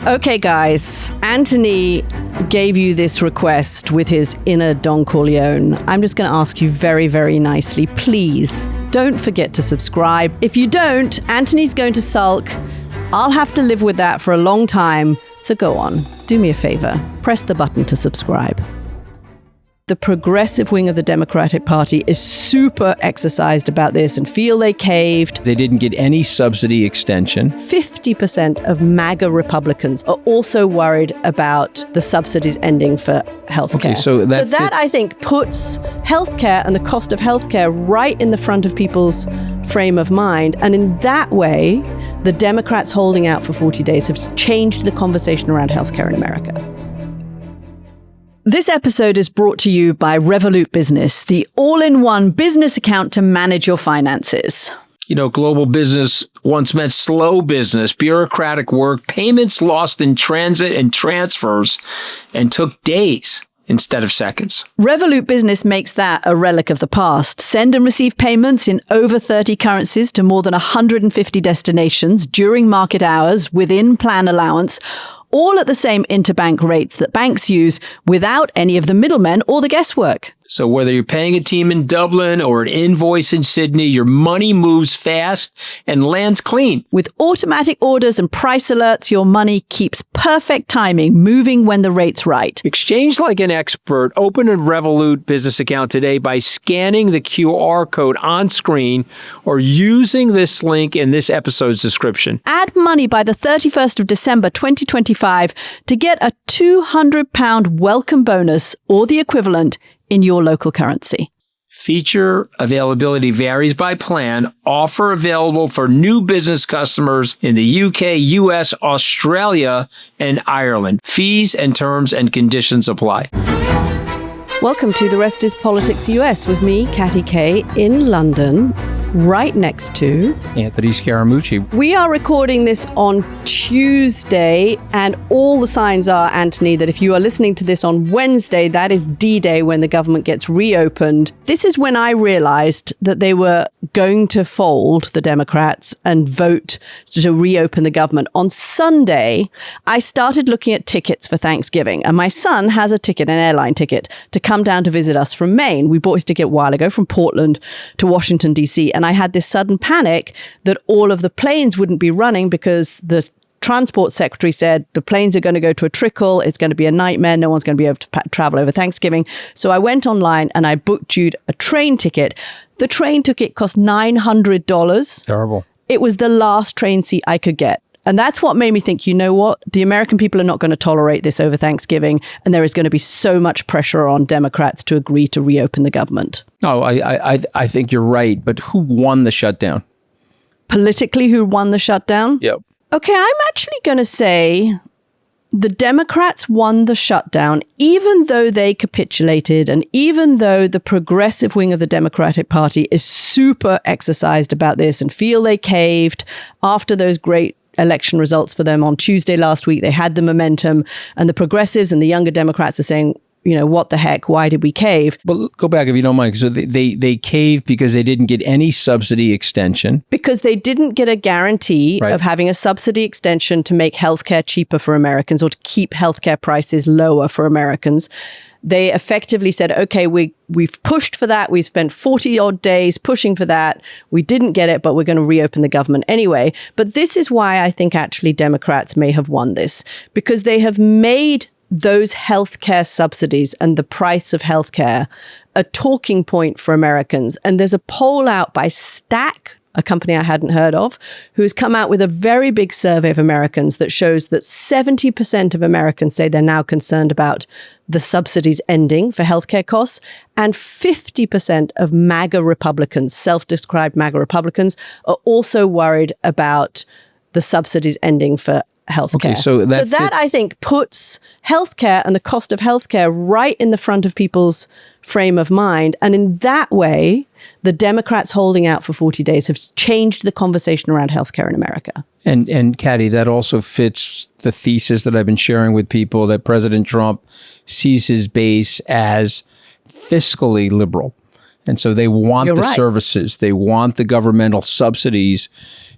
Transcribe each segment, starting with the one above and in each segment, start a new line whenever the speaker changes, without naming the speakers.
Okay, guys, Anthony gave you this request with his inner Don Corleone. I'm just going to ask you very, very nicely, please don't forget to subscribe. If you don't, Anthony's going to sulk. I'll have to live with that for a long time. So go on, do me a favor, press the button to subscribe. The progressive wing of the Democratic Party is super exercised about this and feel they caved.
They didn't get any subsidy extension.
50% of MAGA Republicans are also worried about the subsidies ending for healthcare.
Okay, so that
I think puts healthcare and the cost of healthcare right in the front of people's frame of mind. And in that way, the Democrats holding out for 40 days have changed the conversation around healthcare in America. This episode is brought to you by Revolut Business, the all-in-one business account to manage your finances.
You know, global business once meant slow business, bureaucratic work, payments lost in transit and transfers, and took days instead of seconds.
Revolut Business makes that a relic of the past. Send and receive payments in over 30 currencies to more than 150 destinations during market hours within plan allowance, all at the same interbank rates that banks use without any of the middlemen or the guesswork.
So whether you're paying a team in Dublin or an invoice in Sydney, your money moves fast and lands clean.
With automatic orders and price alerts, your money keeps perfect timing, moving when the rate's right.
Exchange like an expert. Open a Revolut business account today by scanning the QR code on screen or using this link in this episode's description.
Add money by the 31st of December 2025 to get a £200 welcome bonus or the equivalent in your local currency.
Feature availability varies by plan. Offer available for new business customers in the UK, US, Australia, and Ireland. Fees and terms and conditions apply.
Welcome to The Rest is Politics US with me, Katty K, in London, right next to
Anthony Scaramucci.
We are recording this on Tuesday, and all the signs are, Anthony, that if you are listening to this on Wednesday, that is D-Day when the government gets reopened. This is when I realized that they were going to fold, the Democrats, and vote to reopen the government. On Sunday, I started looking at tickets for Thanksgiving, and my son has a ticket, an airline ticket, to come down to visit us from Maine. We bought his ticket a while ago from Portland to Washington, D.C., and I had this sudden panic that all of the planes wouldn't be running because the Transport Secretary said the planes are going to go to a trickle. It's going to be a nightmare. No one's going to be able to travel over Thanksgiving. So I went online and I booked Jude a train ticket. The train ticket cost $900.
Terrible.
It was the last train seat I could get. And that's what made me think, you know what? The American people are not going to tolerate this over Thanksgiving. And there is going to be so much pressure on Democrats to agree to reopen the government.
No, I think you're right. But who won the shutdown?
Politically, who won the shutdown?
Yep.
Okay, I'm actually going to say the Democrats won the shutdown, even though they capitulated and even though the progressive wing of the Democratic Party is super exercised about this and feel they caved after those great election results for them on Tuesday last week. They had the momentum, and the progressives and the younger Democrats are saying, you know, what the heck? Why did we cave?
Well, go back if you don't mind. So they caved because they didn't get any subsidy extension.
Because they didn't get a guarantee of having a subsidy extension to make healthcare cheaper for Americans or to keep healthcare prices lower for Americans. They effectively said, okay, we've pushed for that. We've spent 40 odd days pushing for that. We didn't get it, but we're going to reopen the government anyway. But this is why I think actually Democrats may have won this, because they have made those healthcare subsidies and the price of healthcare a talking point for Americans. And there's a poll out by Stack, a company I hadn't heard of, who's come out with a very big survey of Americans that shows that 70% of Americans say they're now concerned about the subsidies ending for healthcare costs, and 50% of MAGA Republicans, self-described MAGA Republicans, are also worried about the subsidies ending for healthcare.
Okay, so that
I think puts healthcare and the cost of healthcare right in the front of people's frame of mind. And in that way, the Democrats holding out for 40 days have changed the conversation around healthcare in America.
And Katty, that also fits the thesis that I've been sharing with people that President Trump sees his base as fiscally liberal.
And so they want the services. They want the governmental subsidies.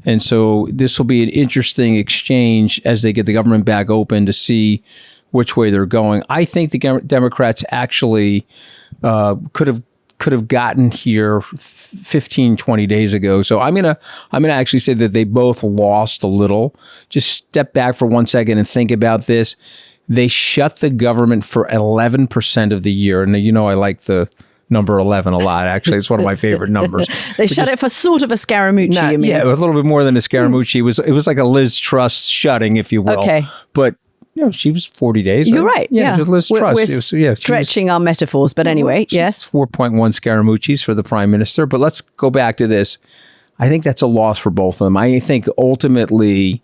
And so this will be an interesting exchange as they get the government back open to see which way they're going. I think the Democrats actually could have gotten here 15, 20 days ago. So I'm gonna actually say that they both lost a little. Just step back for 1 second and think about this. They shut the government for 11% of the year. And I like the number 11 a lot. Actually, it's one of my favorite numbers.
They shut it for sort of a Scaramucci, you mean?
Yeah, a little bit more than a Scaramucci. It was like a Liz Truss shutting, if you will.
Okay.
But she was 40 days.
You're right. Yeah.
Just Liz Truss.
We're stretching our metaphors, but anyway, yes.
4.1 Scaramucci's for the prime minister. But let's go back to this. I think that's a loss for both of them. I think ultimately,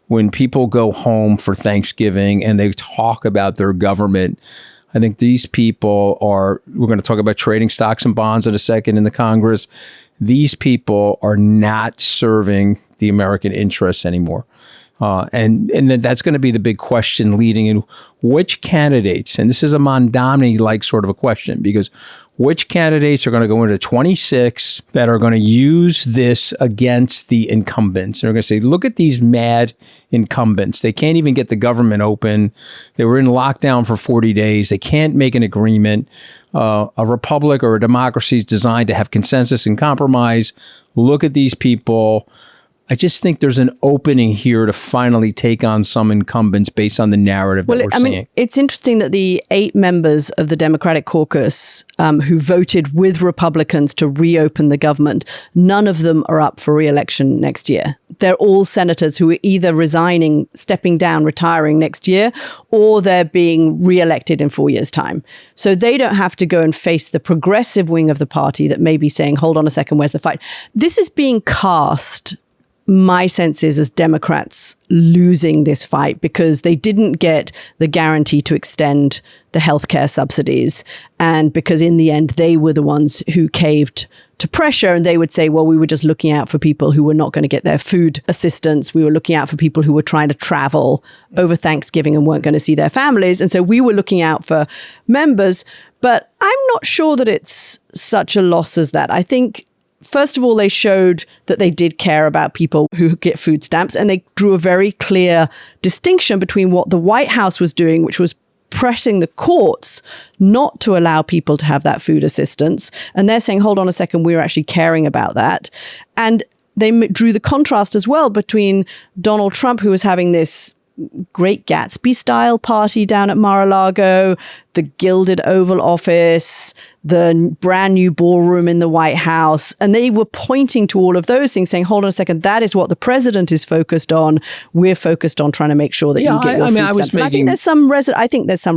when people go home for Thanksgiving and they talk about their government, I think these people we're going to talk about trading stocks and bonds in a second in the Congress. These people are not serving the American interests anymore. And then that's going to be the big question leading in which candidates, and this is a Mondani-like sort of a question, because which candidates are going to go into 26 that are going to use this against the incumbents? They're going to say, look at these mad incumbents. They can't even get the government open. They were in lockdown for 40 days. They can't make an agreement. A republic or a democracy is designed to have consensus and compromise. Look at these people. I just think there's an opening here to finally take on some incumbents based on the narrative that we're seeing.
It's interesting that the 8 members of the Democratic caucus who voted with Republicans to reopen the government, none of them are up for re-election next year. They're all senators who are either resigning, stepping down, retiring next year, or they're being re-elected in 4 years' time. So they don't have to go and face the progressive wing of the party that may be saying, hold on a second, where's the fight? This is being cast, my sense is, as Democrats losing this fight because they didn't get the guarantee to extend the healthcare subsidies. And because in the end, they were the ones who caved to pressure, and they would say, well, we were just looking out for people who were not going to get their food assistance. We were looking out for people who were trying to travel over Thanksgiving and weren't going to see their families. And so we were looking out for members. But I'm not sure that it's such a loss as that. I think, first of all, they showed that they did care about people who get food stamps, and they drew a very clear distinction between what the White House was doing, which was pressing the courts not to allow people to have that food assistance. And they're saying, hold on a second, we're actually caring about that. And they drew the contrast as well between Donald Trump, who was having this Great Gatsby style party down at Mar-a-Lago, the Gilded Oval Office, the brand new ballroom in the White House. And they were pointing to all of those things, saying, hold on a second, that is what the president is focused on. We're focused on trying to make sure that you get your food stamps. I think there's some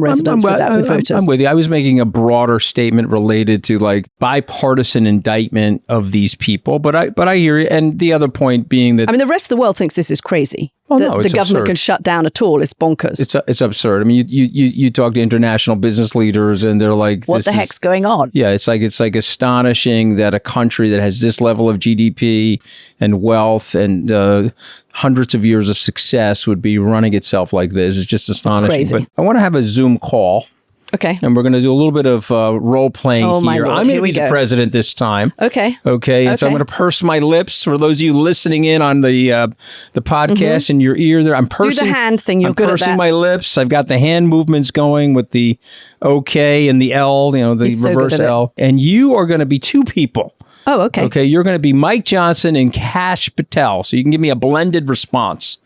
resonance with that with voters.
I'm with you. I was making a broader statement related to like bipartisan indictment of these people. But I hear you. And the other point being that
the rest of the world thinks this is crazy.
Oh,
the
no,
government
absurd.
can shut down at all. It's bonkers.
It's absurd. I mean, you talk to international business leaders and they're like,
what the heck's going on?
Yeah, it's like astonishing that a country that has this level of GDP and wealth and hundreds of years of success would be running itself like this. It's just astonishing.
Crazy.
But I want to have a Zoom call.
Okay.
And we're going to do a little bit of role playing here.
My Lord.
I'm going to be the president this time.
Okay.
And so I'm going to purse my lips for those of you listening in on the podcast in your ear there. I'm pursing.
Do the hand thing. You're good at that.
I'm pursing my lips. I've got the hand movements going with the OK and the L, the reverse L. And you are going to be 2 people.
Oh, okay.
Okay. You're going to be Mike Johnson and Kash Patel. So you can give me a blended response.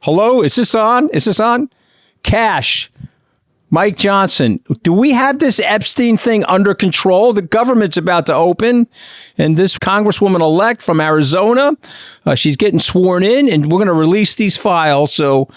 Hello? Is this on? Kash. Mike Johnson, do we have this Epstein thing under control? The government's about to open, and this Congresswoman-elect from Arizona, she's getting sworn in, and we're going to release these files. So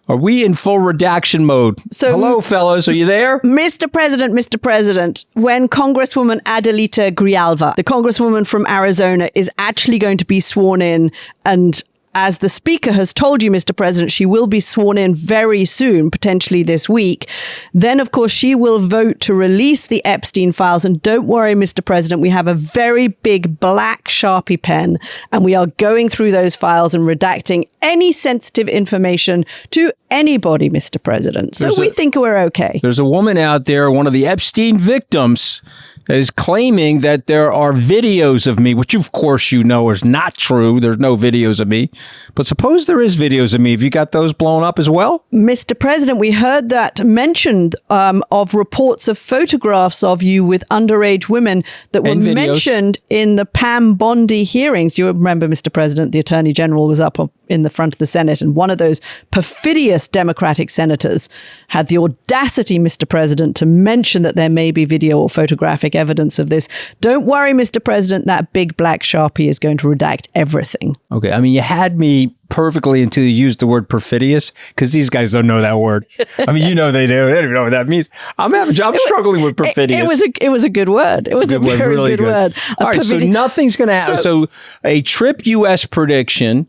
are we in full redaction mode? So, hello, fellas. Are you there?
Mr. President, when Congresswoman Adelita Grijalva, the Congresswoman from Arizona, is actually going to be sworn in, and as the Speaker has told you, Mr. President, she will be sworn in very soon, potentially this week. Then, of course, she will vote to release the Epstein files. And don't worry, Mr. President, we have a very big black Sharpie pen, and we are going through those files and redacting any sensitive information to anybody, Mr. President. So we think we're okay.
There's a woman out there, one of the Epstein victims, that is claiming that there are videos of me, which of course you know is not true. There's no videos of me. But suppose there is videos of me. Have you got those blown up as well?
Mr. President, we heard that mentioned of reports of photographs of you with underage women that were mentioned in the Pam Bondi hearings. You remember, Mr. President, the Attorney General was up in the front of the Senate, and one of those perfidious Democratic senators had the audacity, Mr. President, to mention that there may be video or photographic evidence of this. Don't worry, Mr. President, that big black Sharpie is going to redact everything.
Okay, I mean, you had me perfectly until you used the word perfidious, because these guys don't know that word. I mean, you know they do. They don't even know what that means. I'm struggling with perfidious.
It was a good word. It was a very
really
good word.
All right, so nothing's going to happen. So a trip U.S. prediction.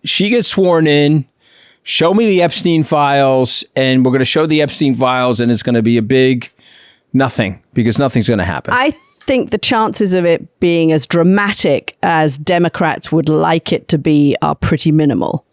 She gets sworn in. Show me the Epstein files, and we're going to show the Epstein files, and it's going to be a big nothing, because nothing's going to happen.
I think the chances of it being as dramatic as Democrats would like it to be are pretty minimal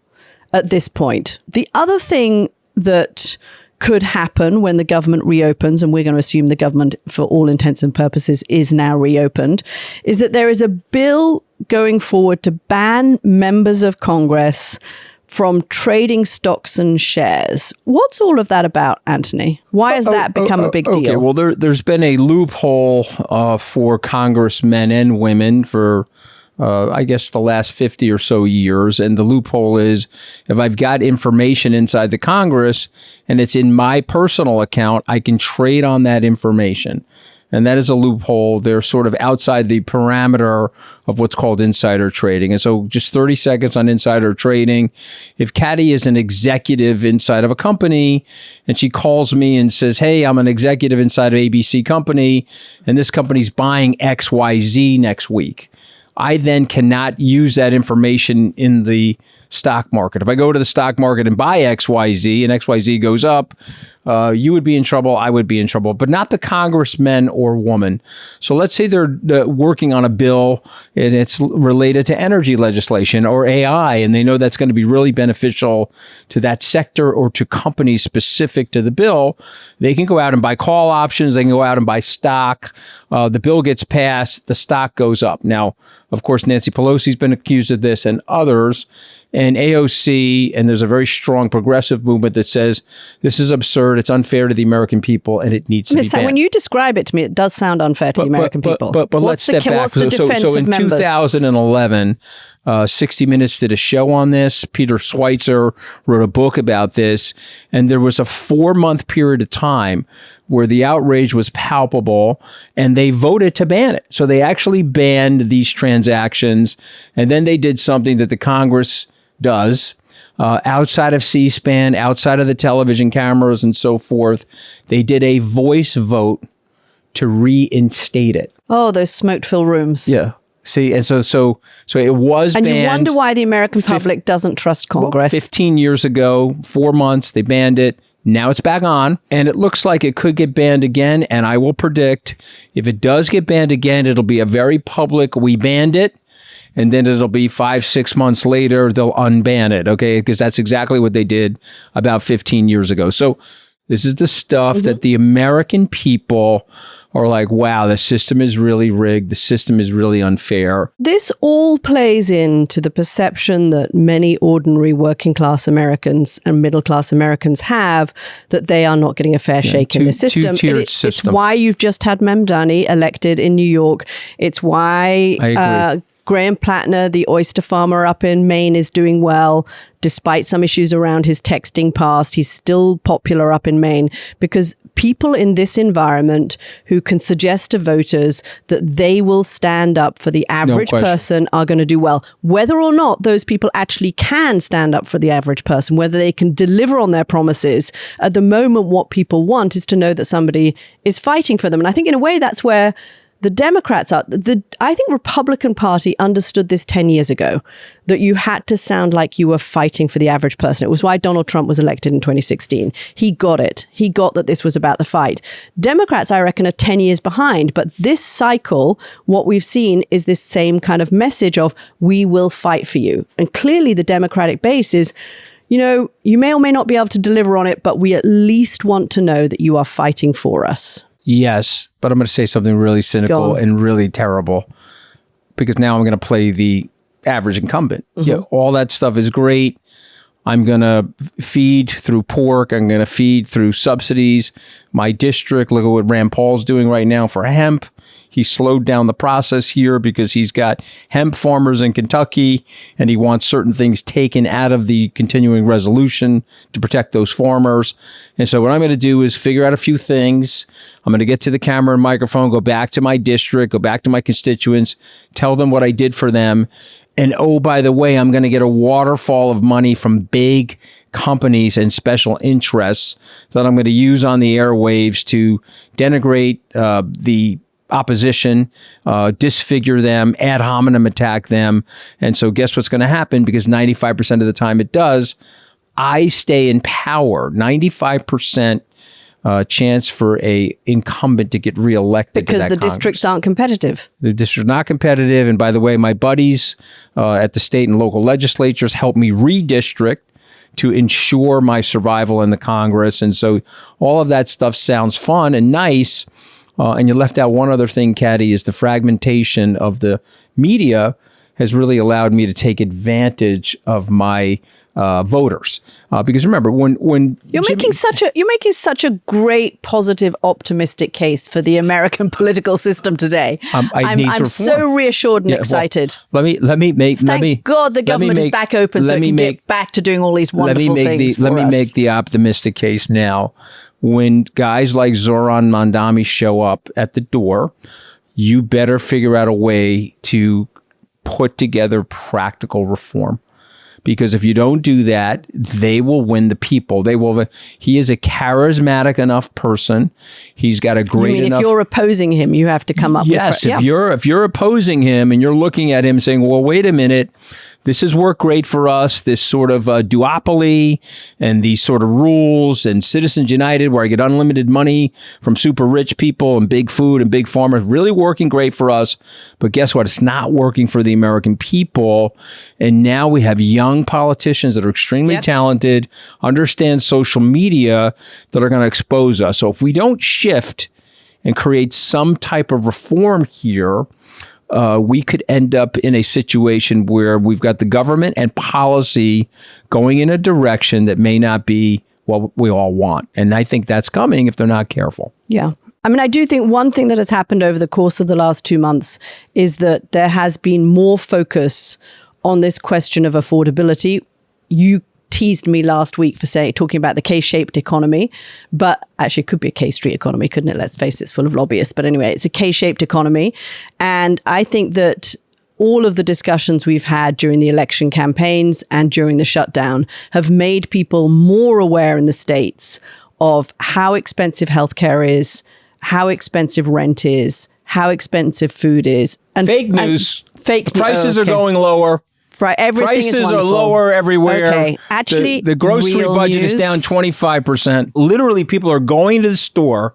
at this point. The other thing that could happen when the government reopens, and we're going to assume the government, for all intents and purposes, is now reopened, is that there is a bill going forward to ban members of Congress from trading stocks and shares. What's all of that about, Anthony? Why has that become a big deal?
Okay, well, there's been a loophole for congressmen and women for, I guess, the last 50 or so years. And the loophole is, if I've got information inside the Congress and it's in my personal account, I can trade on that information. And that is a loophole. They're sort of outside the parameter of what's called insider trading. And so just 30 seconds on insider trading. If Katty is an executive inside of a company and she calls me and says, hey, I'm an executive inside of ABC company, and this company's buying XYZ next week, I then cannot use that information in the stock market. If I go to the stock market and buy XYZ and XYZ goes up, you would be in trouble, I would be in trouble, but not the congressman or woman. So let's say they're working on a bill and it's related to energy legislation or AI, and they know that's going to be really beneficial to that sector or to companies specific to the bill. They can go out and buy call options. They can go out and buy stock. The bill gets passed, the stock goes up. Now, of course, Nancy Pelosi's been accused of this and others. And AOC, and there's a very strong progressive movement that says this is absurd, it's unfair to the American people, and it needs to be banned.
When you describe it to me, it does sound unfair to the American people.
But let's step back. So in 2011, 60 Minutes did a show on this. Peter Schweitzer wrote a book about this, and there was a 4-month period of time where the outrage was palpable, and they voted to ban it. So they actually banned these transactions, and then they did something that the Congress does outside of C-SPAN, outside of the television cameras and so forth. They did a voice vote to reinstate it.
Oh, those smoke-filled rooms.
Yeah. See, and so it was banned.
And you wonder why the American public doesn't trust Congress.
15 years ago, 4 months, they banned it. Now it's back on, and it looks like it could get banned again. And I will predict, if it does get banned again, it'll be a very public, we banned it. And then it'll be 5-6 months later, they'll unban it, okay? Because that's exactly what they did about 15 years ago. So this is the stuff that the American people are like, wow, the system is really rigged. The system is really unfair.
This all plays into the perception that many ordinary working class Americans and middle class Americans have that they are not getting a fair shake in the system. It's why you've just had Mamdani elected in New York. It's why Graham Plattner, the oyster farmer up in Maine, is doing well. Despite some issues around his texting past, he's still popular up in Maine because people in this environment who can suggest to voters that they will stand up for the average person are going to do well. Whether or not those people actually can stand up for the average person, whether they can deliver on their promises, at the moment what people want is to know that somebody is fighting for them. And I think in a way that's where the Democrats are. I think Republican Party understood this 10 years ago, that you had to sound like you were fighting for the average person. It was why Donald Trump was elected in 2016. He got it. He got that this was about the fight. Democrats, I reckon, are 10 years behind. But this cycle, what we've seen is this same kind of message of, we will fight for you. And clearly the Democratic base is, you may or may not be able to deliver on it, but we at least want to know that you are fighting for us.
Yes, but I'm going to say something really cynical and really terrible, because now I'm going to play the average incumbent. Yeah, all that stuff is great. I'm going to feed through pork. I'm going to feed through subsidies. My district, look at what Rand Paul's doing right now for hemp. He slowed down the process here because he's got hemp farmers in Kentucky, and he wants certain things taken out of the continuing resolution to protect those farmers. And so what I'm going to do is figure out a few things. I'm going to get to the camera and microphone, go back to my district, go back to my constituents, tell them what I did for them. And oh, by the way, I'm going to get a waterfall of money from big companies and special interests that I'm going to use on the airwaves to denigrate the opposition, disfigure them, ad hominem attack them. And so guess what's going to happen? Because 95% of the time it does, I stay in power. 95% chance for a incumbent to get reelected.
Because the districts aren't competitive.
The districts are not competitive. And by the way, my buddies at the state and local legislatures help me redistrict to ensure my survival in the Congress. And so all of that stuff sounds fun and nice. And you left out one other thing, Katty, is the fragmentation of the media has really allowed me to take advantage of my voters. Because remember, when
you're making such a great, positive, optimistic case for the American political system today. I'm so reassured and excited.
Well,
Thank God the government is back open, so it can get back to doing all these wonderful things.
Let me make the optimistic case now. When guys like Zoran Mandami show up at the door, you better figure out a way to put together practical reform. Because if you don't do that, they will win the people. He is a charismatic enough person. He's got a great enough.
If you're opposing him, you have to come up with.
Yes, if you're opposing him and you're looking at him saying, well, wait a minute, this has worked great for us, this sort of duopoly and these sort of rules and Citizens United where I get unlimited money from super rich people and big food and big farmers, really working great for us. But guess what? It's not working for the American people. And now we have young politicians that are extremely talented, understand social media, that are going to expose us. So if we don't shift and create some type of reform here, we could end up in a situation where we've got the government and policy going in a direction that may not be what we all want. And I think that's coming if they're not careful.
Yeah. I mean, I do think one thing that has happened over the course of the last 2 months is that there has been more focus on this question of affordability. You teased me last week for talking about the K-shaped economy, but actually it could be a K-street economy, couldn't it? Let's face it, it's full of lobbyists. But anyway, it's a K-shaped economy. And I think that all of the discussions we've had during the election campaigns and during the shutdown have made people more aware in the States of how expensive healthcare is, how expensive rent is, how expensive food is. And
fake news. Prices are going lower.
Right,
prices are lower everywhere.
Okay, actually,
the grocery budget is down 25%. Literally, people are going to the store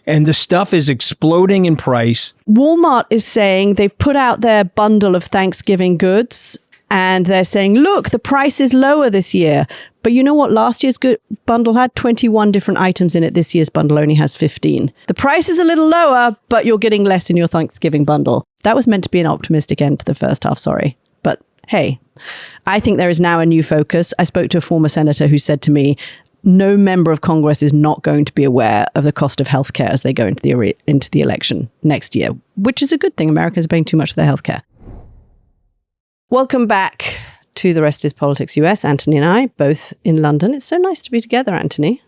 and the stuff is exploding in price.
Walmart is saying they've put out their bundle of Thanksgiving goods and they're saying, look, the price is lower this year. But you know what? Last year's bundle had 21 different items in it. This year's bundle only has 15. The price is a little lower, but you're getting less in your Thanksgiving bundle. That was meant to be an optimistic end to the first half, sorry. But hey, I think there is now a new focus. I spoke to a former senator who said to me, no member of Congress is not going to be aware of the cost of healthcare as they go into the election next year, which is a good thing. Americans are paying too much for their healthcare. Welcome back to The Rest is Politics US. Anthony and I, both in London. It's so nice to be together, Anthony.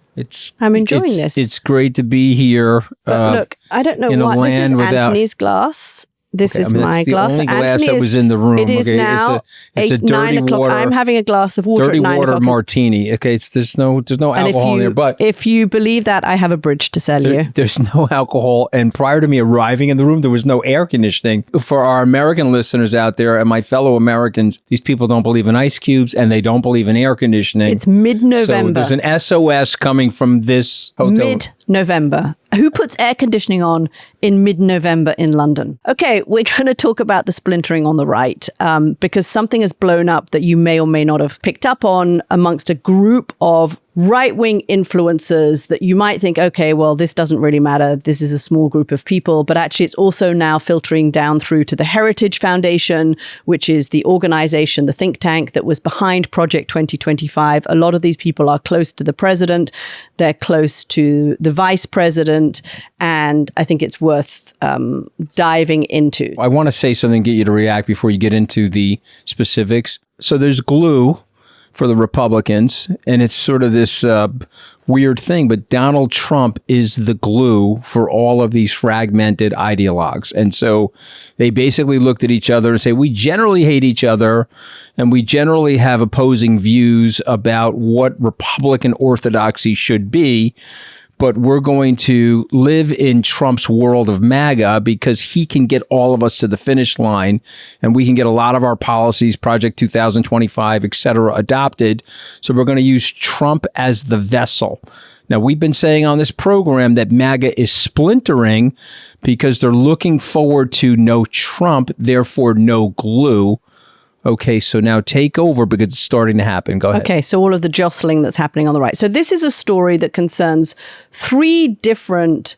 I'm enjoying this.
It's great to be here.
But look, I don't know what this is. Anthony's glass. This is my glass.
The only glass that was in the room.
It is now it's a dirty 9 o'clock. Water. I'm having a glass of water.
Dirty
at 9
water
o'clock.
martini. Okay, there's no alcohol in there. But
if you believe that, I have a bridge to sell you.
There's no alcohol, and prior to me arriving in the room, there was no air conditioning. For our American listeners out there and my fellow Americans, these people don't believe in ice cubes and they don't believe in air conditioning.
It's mid-November.
So there's an SOS coming from this hotel.
Mid-November. Who puts air conditioning on in mid-November in London? Okay, we're going to talk about the splintering on the right because something has blown up that you may or may not have picked up on amongst a group of right-wing influencers that you might think, okay, well, this doesn't really matter. This is a small group of people. But actually, it's also now filtering down through to the Heritage Foundation, which is the organization, the think tank that was behind Project 2025. A lot of these people are close to the president. They're close to the vice president. And I think it's worth diving into.
I want to say something, get you to react before you get into the specifics. So there's glue for the Republicans, and it's sort of this weird thing, but Donald Trump is the glue for all of these fragmented ideologues. And so they basically looked at each other and say, we generally hate each other, and we generally have opposing views about what Republican orthodoxy should be, but we're going to live in Trump's world of MAGA because he can get all of us to the finish line and we can get a lot of our policies, Project 2025, et cetera, adopted. So we're going to use Trump as the vessel. Now, we've been saying on this program that MAGA is splintering because they're looking forward to no Trump, therefore no glue. Okay, so now take over because it's starting to happen. Go ahead.
Okay, so all of the jostling that's happening on the right. So this is a story that concerns 3 different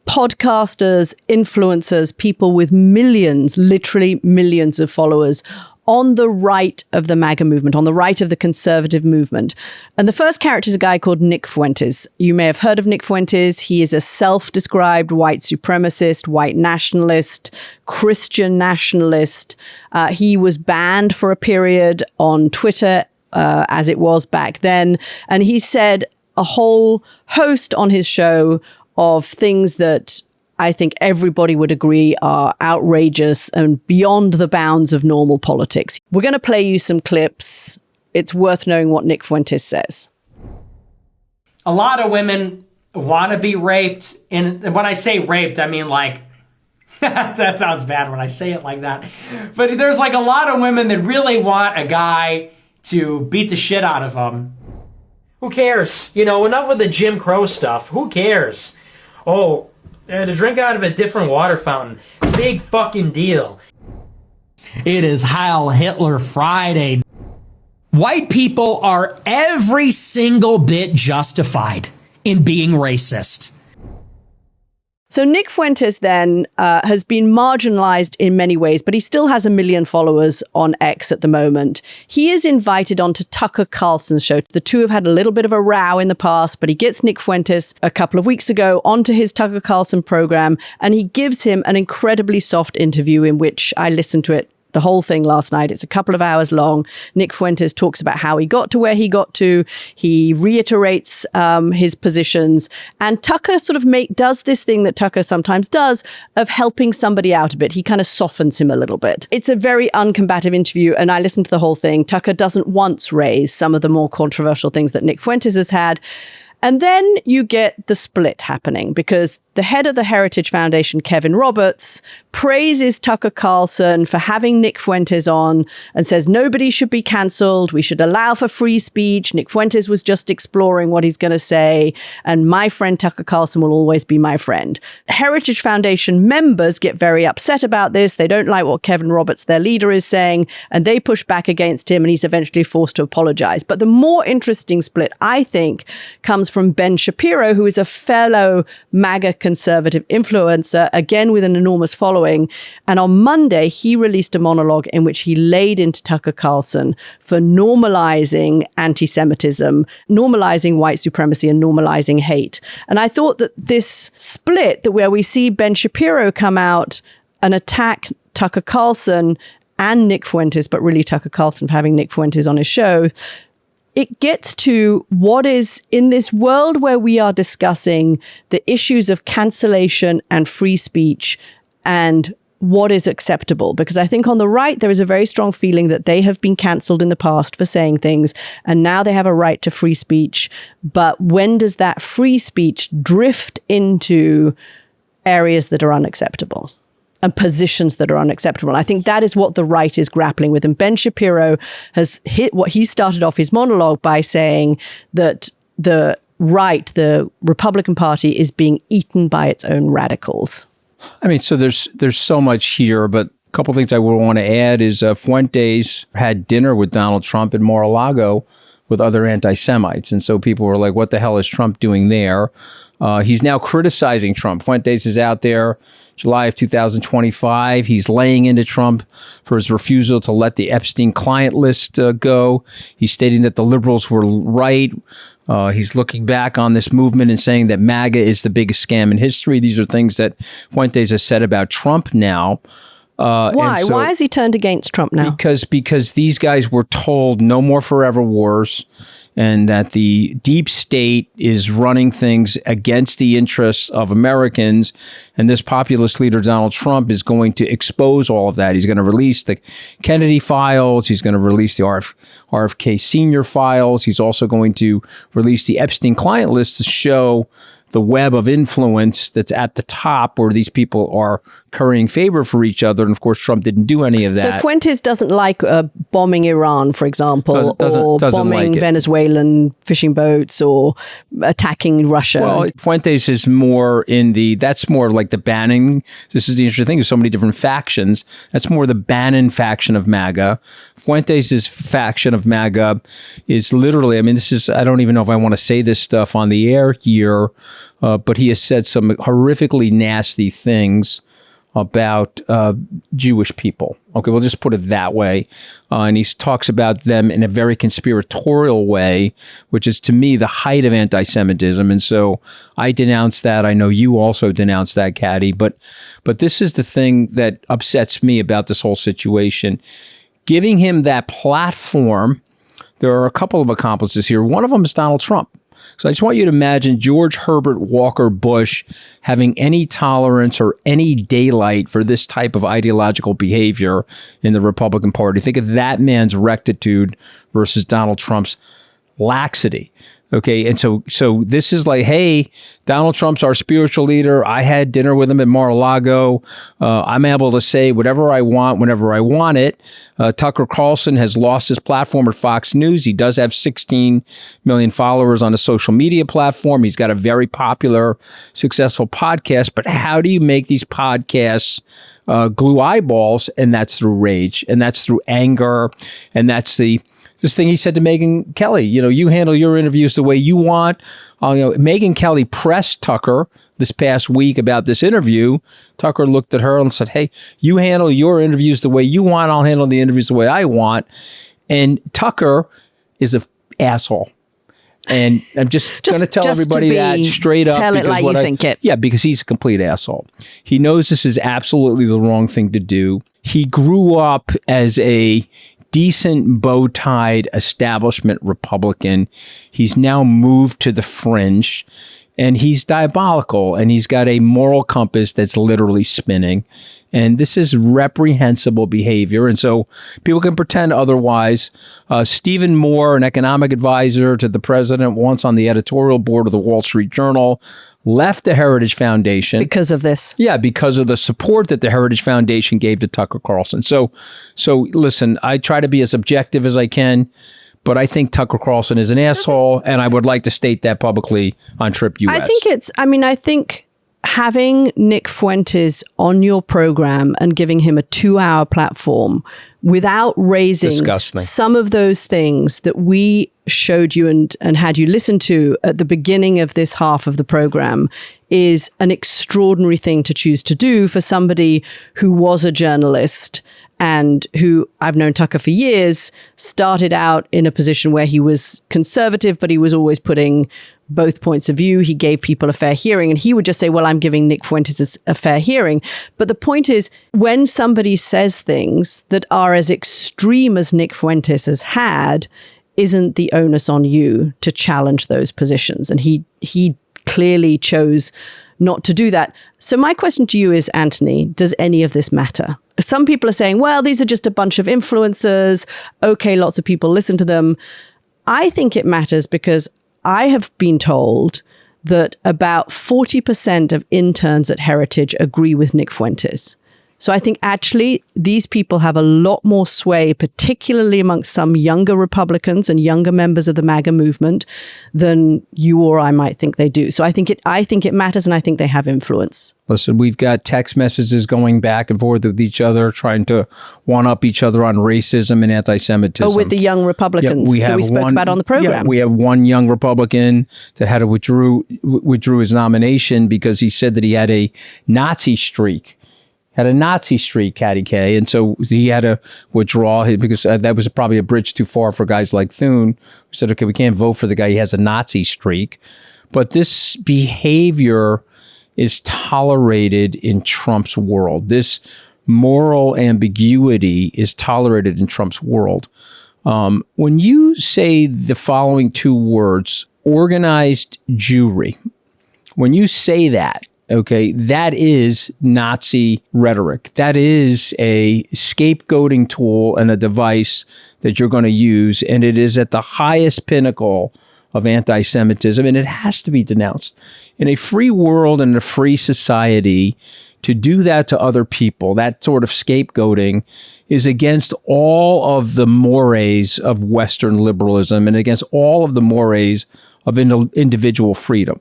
podcasters, influencers, people with millions, literally millions of followers on the right of the MAGA movement, on the right of the conservative movement. And the first character is a guy called Nick Fuentes. You may have heard of Nick Fuentes. He is a self-described white supremacist, white nationalist, Christian nationalist. He was banned for a period on Twitter, as it was back then. And he said a whole host on his show of things that I think everybody would agree are outrageous and beyond the bounds of normal politics. We're going to play you some clips. It's worth knowing what Nick Fuentes says.
A lot of women want to be raped. And when I say raped, I mean like, that sounds bad when I say it like that. But there's like a lot of women that really want a guy to beat the shit out of them.
Who cares? You know, enough with the Jim Crow stuff. Who cares? Oh, to drink out of a different water fountain. Big fucking deal.
It is Heil Hitler Friday. White people are every single bit justified in being racist.
So Nick Fuentes then has been marginalized in many ways, but he still has 1 million followers on X at the moment. He is invited onto Tucker Carlson's show. The two have had a little bit of a row in the past, but he gets Nick Fuentes a couple of weeks ago onto his Tucker Carlson program, and he gives him an incredibly soft interview in which I listened to it, the whole thing last night. It's a couple of hours long. Nick Fuentes talks about how he got to where he got to. He reiterates his positions. And Tucker sort of does this thing that Tucker sometimes does of helping somebody out a bit. He kind of softens him a little bit. It's a very uncombative interview, and I listened to the whole thing. Tucker doesn't once raise some of the more controversial things that Nick Fuentes has had. And then you get the split happening because the head of the Heritage Foundation, Kevin Roberts, praises Tucker Carlson for having Nick Fuentes on and says nobody should be cancelled. We should allow for free speech. Nick Fuentes was just exploring what he's going to say. And my friend Tucker Carlson will always be my friend. Heritage Foundation members get very upset about this. They don't like what Kevin Roberts, their leader, is saying, and they push back against him, and he's eventually forced to apologize. But the more interesting split, I think, comes from Ben Shapiro, who is a fellow MAGA conservative influencer, again with an enormous following. And on Monday, he released a monologue in which he laid into Tucker Carlson for normalizing anti-Semitism, normalizing white supremacy, and normalizing hate. And I thought that this split, that where we see Ben Shapiro come out and attack Tucker Carlson and Nick Fuentes, but really Tucker Carlson for having Nick Fuentes on his show, it gets to what is in this world where we are discussing the issues of cancellation and free speech and what is acceptable. Because I think on the right, there is a very strong feeling that they have been cancelled in the past for saying things, and now they have a right to free speech. But when does that free speech drift into areas that are unacceptable? And positions that are unacceptable. I think that is what the right is grappling with. And Ben Shapiro has hit what he started off his monologue by saying that the right, the Republican Party is being eaten by its own radicals?
I mean, so there's so much here, but a couple of things I would want to add is Fuentes had dinner with Donald Trump in Mar-a-Lago with other anti-Semites. And so people were like, what the hell is Trump doing there? He's now criticizing Trump. Fuentes is out there July of 2025. He's laying into Trump for his refusal to let the Epstein client list go. He's stating that the liberals were right. He's looking back on this movement and saying that MAGA is the biggest scam in history. These are things that Fuentes has said about Trump now.
Why? Why has he turned against Trump now?
Because these guys were told no more forever wars, and that the deep state is running things against the interests of Americans. And this populist leader, Donald Trump, is going to expose all of that. He's going to release the Kennedy files. He's going to release the RFK Sr. files. He's also going to release the Epstein client list to show the web of influence that's at the top where these people are currying favor for each other. And of course, Trump didn't do any of that.
So Fuentes doesn't like bombing Iran, for example, or bombing
like
Venezuelan fishing boats or attacking Russia.
Well, Fuentes is more that's more like the Bannon. This is the interesting thing. There's so many different factions. That's more the Bannon faction of MAGA. Fuentes' faction of MAGA is literally, I mean, I don't even know if I want to say this stuff on the air here, but he has said some horrifically nasty things about Jewish people. Okay, we'll just put it that way. And he talks about them in a very conspiratorial way, which is, to me, the height of anti-Semitism. And so I denounce that. I know you also denounce that, Katty. But this is the thing that upsets me about this whole situation. Giving him that platform, there are a couple of accomplices here. One of them is Donald Trump. So I just want you to imagine George Herbert Walker Bush having any tolerance or any daylight for this type of ideological behavior in the Republican Party. Think of that man's rectitude versus Donald Trump's laxity. Okay, and so this is like, hey, Donald Trump's our spiritual leader. I had dinner with him at Mar-a-Lago. I'm able to say whatever I want whenever I want it. Tucker Carlson has lost his platform at Fox News. He does have 16 million followers on a social media platform. He's got a very popular, successful podcast. But how do you make these podcasts glue eyeballs? And that's through rage, and that's through anger, and that's this thing he said to Megyn Kelly, you handle your interviews the way you want. Megyn Kelly pressed Tucker this past week about this interview. Tucker looked at her and said, hey, you handle your interviews the way you want. I'll handle the interviews the way I want. And Tucker is an asshole. And I'm just going to tell everybody that straight up.
Tell it like you think it.
Yeah, because he's a complete asshole. He knows this is absolutely the wrong thing to do. He grew up as a decent bow-tied establishment Republican. He's now moved to the fringe, and he's diabolical, and he's got a moral compass that's literally spinning. And this is reprehensible behavior. And so people can pretend otherwise. Stephen Moore, an economic advisor to the president, once on the editorial board of the Wall Street Journal, left the Heritage Foundation.
Because of this?
Yeah, because of the support that the Heritage Foundation gave to Tucker Carlson. So listen, I try to be as objective as I can, but I think Tucker Carlson is an asshole, and I would like to state that publicly on Trip US.
I think having Nick Fuentes on your program and giving him a 2-hour platform without raising some of those things that we showed you and had you listen to at the beginning of this half of the program is an extraordinary thing to choose to do for somebody who was a journalist and who, I've known Tucker for years, started out in a position where he was conservative, but he was always putting both points of view. He gave people a fair hearing, and he would just say, well, I'm giving Nick Fuentes a fair hearing. But the point is, when somebody says things that are as extreme as Nick Fuentes has had, isn't the onus on you to challenge those positions? And he clearly chose not to do that. So my question to you is, Anthony, does any of this matter? Some people are saying, well, these are just a bunch of influencers. Okay, lots of people listen to them. I think it matters because I have been told that about 40% of interns at Heritage agree with Nick Fuentes. So I think actually these people have a lot more sway, particularly amongst some younger Republicans and younger members of the MAGA movement than you or I might think they do. So I think it matters, and I think they have influence.
Listen, we've got text messages going back and forth with each other, trying to one-up each other on racism and anti-Semitism.
Oh, with the young Republicans that we spoke about on the program.
Yeah, we have one young Republican that had to withdrew his nomination because he said that he had a Nazi streak. Katty K. And so he had to withdraw because that was probably a bridge too far for guys like Thune, who said, okay, we can't vote for the guy. He has a Nazi streak. But this behavior is tolerated in Trump's world. This moral ambiguity is tolerated in Trump's world. When you say the following two words, organized Jewry, when you say that, okay, that is Nazi rhetoric. That is a scapegoating tool and a device that you're going to use, and it is at the highest pinnacle of anti-Semitism, and it has to be denounced. In a free world and a free society, to do that to other people, that sort of scapegoating, is against all of the mores of Western liberalism and against all of the mores of individual freedom.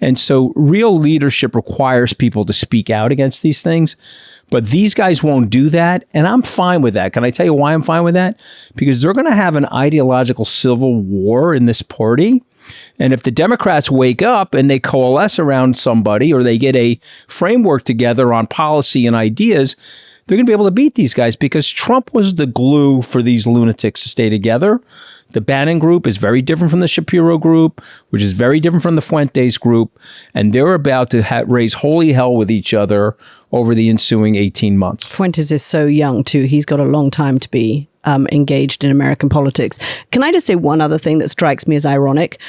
And so real leadership requires people to speak out against these things. But these guys won't do that. And I'm fine with that. Can I tell you why I'm fine with that? Because they're going to have an ideological civil war in this party. And if the Democrats wake up and they coalesce around somebody, or they get a framework together on policy and ideas, they're going to be able to beat these guys, because Trump was the glue for these lunatics to stay together. The Bannon group is very different from the Shapiro group, which is very different from the Fuentes group. And they're about to raise holy hell with each other over the ensuing 18 months.
Fuentes is so young, too. He's got a long time to be engaged in American politics. Can I just say one other thing that strikes me as ironic?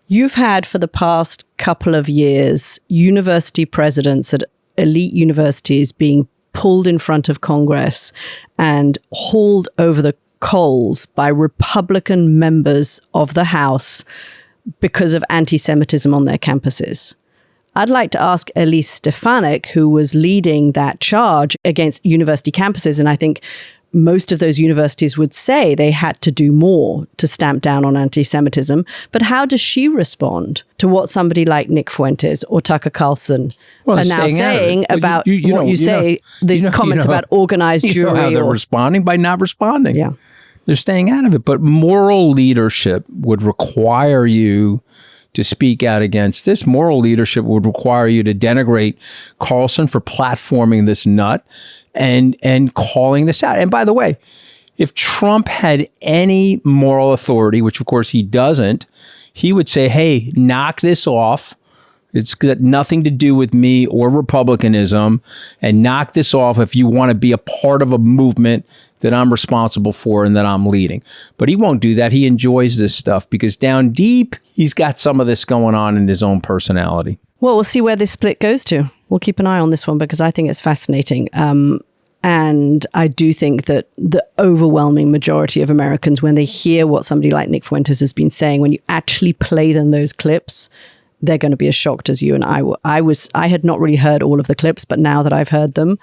You've had for the past couple of years university presidents at elite universities being pulled in front of Congress and hauled over the coals by Republican members of the House because of anti-Semitism on their campuses. I'd like to ask Elise Stefanik, who was leading that charge against university campuses, and I think most of those universities would say they had to do more to stamp down on anti-Semitism. But how does she respond to what somebody like Nick Fuentes or Tucker Carlson are now saying about these comments about organized Jewry?
How they're responding by not responding.
Yeah.
They're staying out of it. But moral leadership would require you to speak out against this. Moral leadership would require you to denigrate Carlson for platforming this nut and calling this out. And by the way, if Trump had any moral authority, which of course he doesn't, he would say, hey, knock this off. It's got nothing to do with me or Republicanism, and knock this off if you want to be a part of a movement that I'm responsible for and that I'm leading. But he won't do that. He enjoys this stuff because down deep, he's got some of this going on in his own personality.
Well, we'll see where this split goes to. We'll keep an eye on this one because I think it's fascinating. And I do think that the overwhelming majority of Americans, when they hear what somebody like Nick Fuentes has been saying, when you actually play them those clips, they're going to be as shocked as you and I were. I had not really heard all of the clips, but now that I've heard them,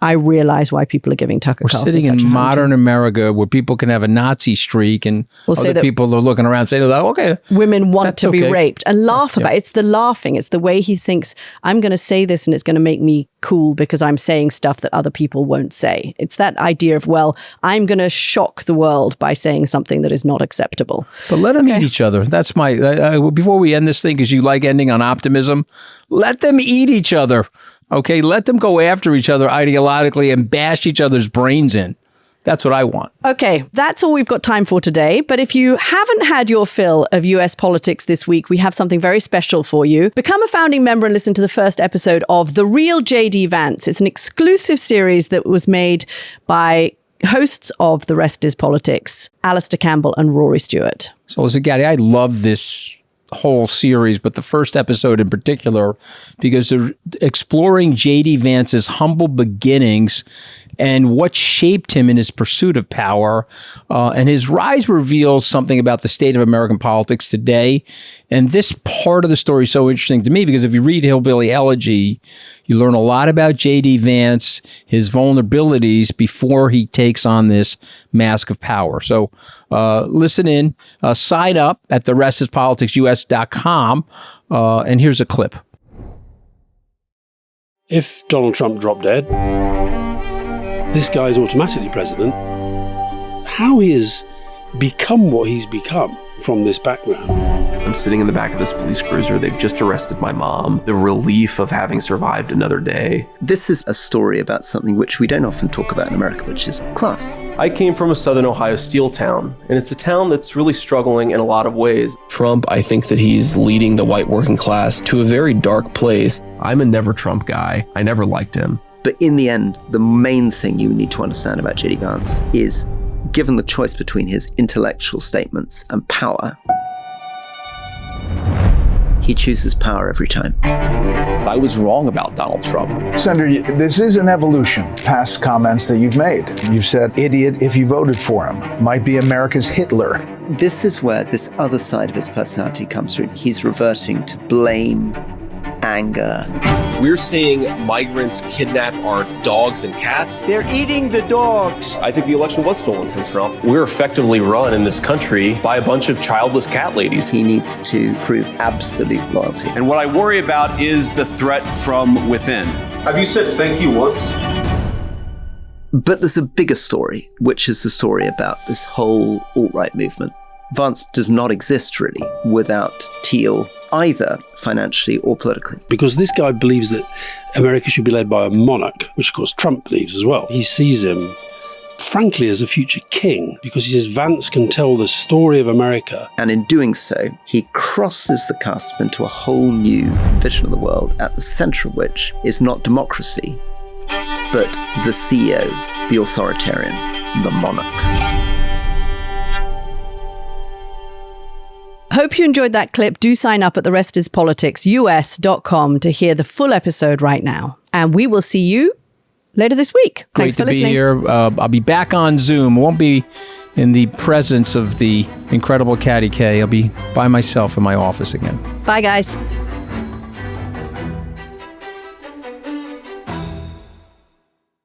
I realize why people are giving Tucker Carlson
such a hard time. We're sitting in modern America where people can have a Nazi streak and other people are looking around saying, okay,
women want to be raped and laugh about it. It's the laughing. It's the way he thinks, I'm going to say this and it's going to make me cool because I'm saying stuff that other people won't say. It's that idea of, well, I'm going to shock the world by saying something that is not acceptable.
But let them eat each other. That's my, before we end this thing, because you like ending on optimism, let them eat each other. Okay, let them go after each other ideologically and bash each other's brains in. That's what I want. Okay, that's all we've got time for today. But if you haven't had your fill of US politics this week, we have something very special for you. Become a founding member and listen to the first episode of The Real J.D. Vance. It's an exclusive series that was made by hosts of The Rest is Politics, Alistair Campbell and Rory Stewart. So listen, Katty, I love this whole series, but the first episode in particular, because they're exploring J.D. Vance's humble beginnings and what shaped him in his pursuit of power. And his rise reveals something about the state of American politics today. And this part of the story is so interesting to me because if you read Hillbilly Elegy, you learn a lot about J.D. Vance, his vulnerabilities before he takes on this mask of power. So listen in, sign up at therestispoliticsus.com. And here's a clip.
If Donald Trump dropped dead, this guy is automatically president. How he has become what he's become from this background.
I'm sitting in the back of this police cruiser. They've just arrested my mom. The relief of having survived another day.
This is a story about something which we don't often talk about in America, which is class.
I came from a southern Ohio steel town, and it's a town that's really struggling in a lot of ways.
Trump, I think that he's leading the white working class to a very dark place. I'm a never Trump guy. I never liked him.
But in the end, the main thing you need to understand about J.D. Vance is, given the choice between his intellectual statements and power, he chooses power every time.
I was wrong about Donald Trump.
Senator, this is an evolution past comments that you've made. You've said, idiot if you voted for him, might be America's Hitler.
This is where this other side of his personality comes through. He's reverting to blame, anger.
We're seeing migrants kidnap our dogs and cats.
They're eating the dogs.
I think the election was stolen from Trump. We're effectively run in this country by a bunch of childless cat ladies.
He needs to prove absolute loyalty.
And what I worry about is the threat from within.
Have you said thank you once?
But there's a bigger story, which is the story about this whole alt-right movement. Vance does not exist, really, without Teal, either financially or politically.
Because this guy believes that America should be led by a monarch, which of course Trump believes as well. He sees him, frankly, as a future king, because he says Vance can tell the story of America.
And in doing so, he crosses the cusp into a whole new vision of the world, at the center of which is not democracy, but the CEO, the authoritarian, the monarch.
Hope you enjoyed that clip. Do sign up at therestispoliticsus.com to hear the full episode right now. And we will see you later this week. Thanks for listening.
Great to be here. I'll be back on Zoom. I won't be in the presence of the incredible Katty K. I'll be by myself in my office again.
Bye, guys.